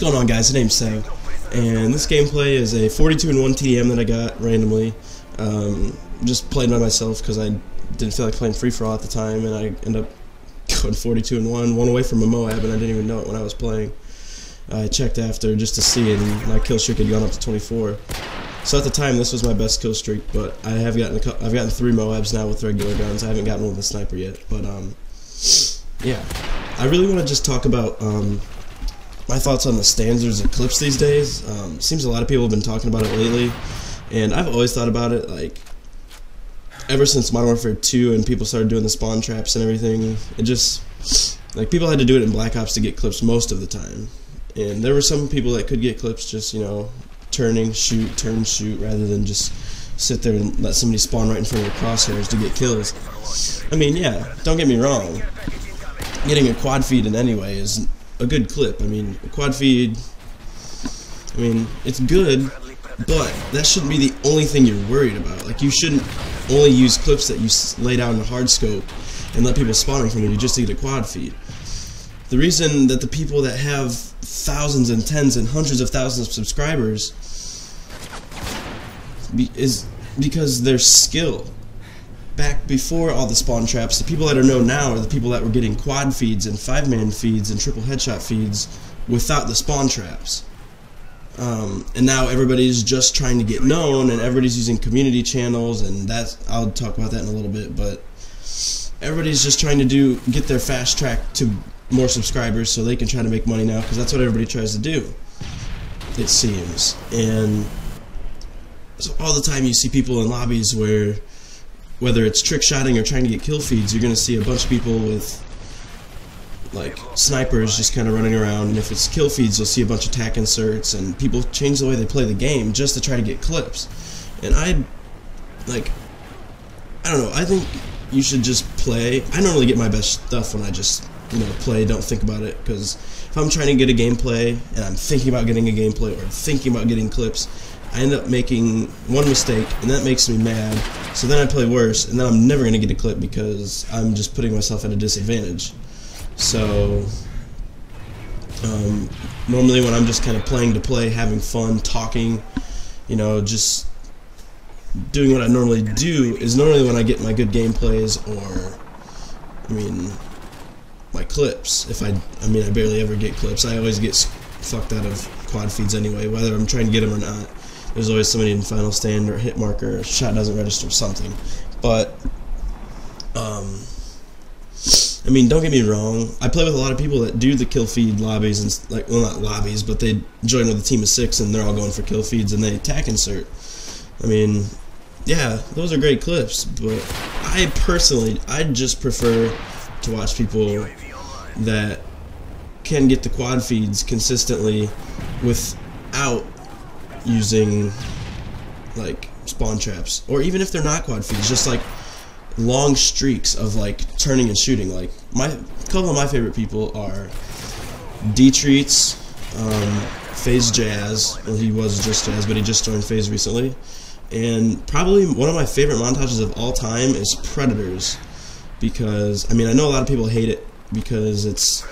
going on, guys? My name's Sev, and this gameplay is a 42-1 TDM that I got randomly. Just played by myself because I didn't feel like playing free-for-all at the time, and I ended up going 42-1, one away from a Moab, and I didn't even know it when I was playing. I checked after just to see, and my kill streak had gone up to 24. So at the time, this was my best kill streak, but I have gotten I've gotten 3 Moabs now with regular guns. I haven't gotten one with a sniper yet, but yeah, I really want to just talk about my thoughts on the standards of clips these days. Seems a lot of people have been talking about it lately, and I've always thought about it, like, ever since Modern Warfare 2 and people started doing the spawn traps and everything. It just, like, people had to do it in Black Ops to get clips most of the time, and there were some people that could get clips just, you know, turn, shoot, rather than just sit there and let somebody spawn right in front of your crosshairs to get kills. I mean, yeah, don't get me wrong, getting a quad feed in any way is a good clip. I mean, a quad feed, I mean, it's good, but that shouldn't be the only thing you're worried about. Like, you shouldn't only use clips that you lay down in the hard scope and let people spawn in front of you just to get a quad feed. The reason that the people that have thousands and tens and hundreds of thousands of subscribers is because their skill. Back before all the spawn traps, the people that are known now are the people that were getting quad feeds and 5-man feeds and triple headshot feeds without the spawn traps. And now everybody's just trying to get known, and everybody's using community channels, and I'll talk about that in a little bit, but everybody's just trying to get their fast track to more subscribers so they can try to make money now, because that's what everybody tries to do, it seems. And so all the time you see people in lobbies where, whether it's trick shotting or trying to get kill feeds, you're going to see a bunch of people with, like, snipers just kind of running around, and if it's kill feeds, you'll see a bunch of tack inserts, and people change the way they play the game just to try to get clips. And I don't know, I think you should just play. I normally get my best stuff when I just, you know, play, don't think about it, because if I'm trying to get a gameplay, and I'm thinking about getting a gameplay, or thinking about getting clips, I end up making one mistake, and that makes me mad, so then I play worse, and then I'm never going to get a clip because I'm just putting myself at a disadvantage. So, normally when I'm just kind of playing to play, having fun, talking, you know, just doing what I normally do, is normally when I get my good gameplays, or, I mean, my clips. I mean, I barely ever get clips. I always get fucked out of quad feeds anyway, whether I'm trying to get them or not. There's always somebody in final stand or hit marker, or shot doesn't register, or something. But, I mean, don't get me wrong, I play with a lot of people that do the kill feed lobbies, and, like, well, not lobbies, but they join with a team of 6 and they're all going for kill feeds and they tack insert. I mean, yeah, those are great clips, but I just prefer to watch people that can get the quad feeds consistently without using, like, spawn traps, or even if they're not quad feeds, just like long streaks of, like, turning and shooting. Like, a couple of my favorite people are D-Treats, FaZe Jazz. Well, he was just Jazz, but he just joined FaZe recently. And probably one of my favorite montages of all time is Predators, because, I mean, I know a lot of people hate it because it's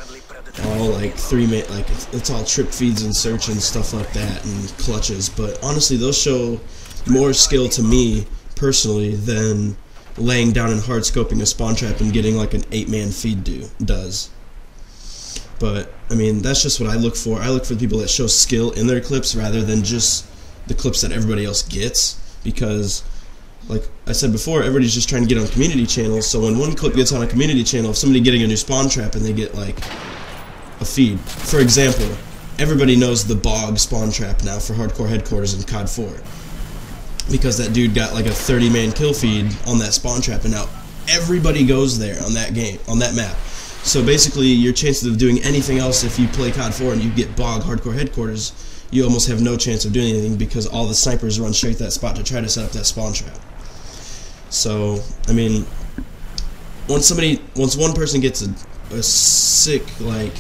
all like it's all trip feeds and search and stuff like that, and clutches, but honestly those show more skill to me personally than laying down and hard scoping a spawn trap and getting like an 8-man feed does. But I mean, that's just what I look for. I look for the people that show skill in their clips rather than just the clips that everybody else gets, because, like I said before, everybody's just trying to get on community channels, so when one clip gets on a community channel, if somebody getting a new spawn trap and they get like a feed, for example, everybody knows the Bog spawn trap now for Hardcore Headquarters in COD 4, because that dude got like a 30-man kill feed on that spawn trap, and now everybody goes there on that map. So basically, your chances of doing anything else, if you play COD 4 and you get Bog Hardcore Headquarters, you almost have no chance of doing anything, because all the snipers run straight to that spot to try to set up that spawn trap. So, I mean, once one person gets a sick, like,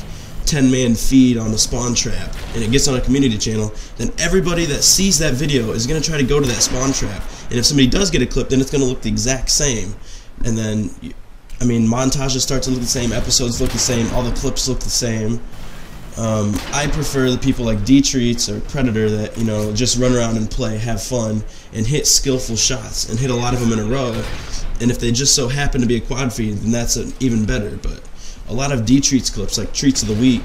10-man feed on a spawn trap, and it gets on a community channel, then everybody that sees that video is going to try to go to that spawn trap. And if somebody does get a clip, then it's going to look the exact same. And then, I mean, montages start to look the same, episodes look the same, all the clips look the same. I prefer the people like D-Treats or Predator that, you know, just run around and play, have fun, and hit skillful shots, and hit a lot of them in a row. And if they just so happen to be a quad feed, then that's even better. But a lot of D-Treats clips, like Treats of the Week,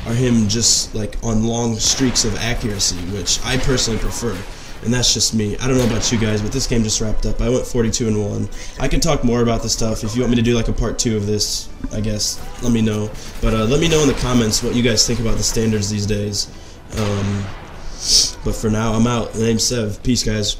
are him just like on long streaks of accuracy, which I personally prefer. And that's just me. I don't know about you guys, but this game just wrapped up. I went 42-1. I can talk more about this stuff. If you want me to do like a part 2 of this, I guess, let me know. But let me know in the comments what you guys think about the standards these days. But for now, I'm out. My name's Sev. Peace, guys.